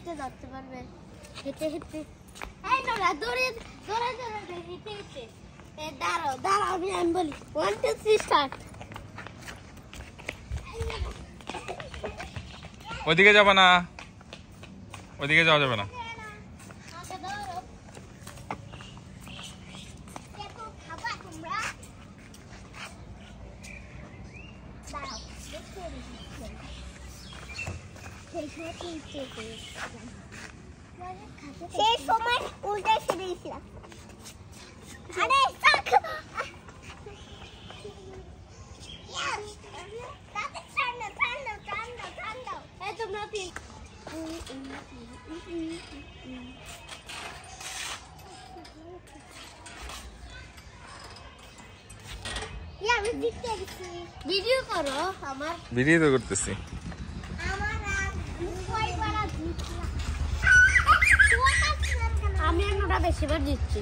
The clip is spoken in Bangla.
হেঁটে যাচ্ছে পারবে হেঁটে হেঁটে এই নোরা দৌড়ে দৌড়ে দৌড়ে হেঁটে হেঁটে দাঁড়াও দাঁড়াও আমি বলি 1 2 3 স্টার্ট ওইদিকে যাবে না ওইদিকে যাওয়া যাবে না সেই সময় উল্টে ফিরেছিলাম আরে তোমরা ভিডিও করো আমার ভিডিও তো করতেছি আমি একটা বেশিবার দিচ্ছি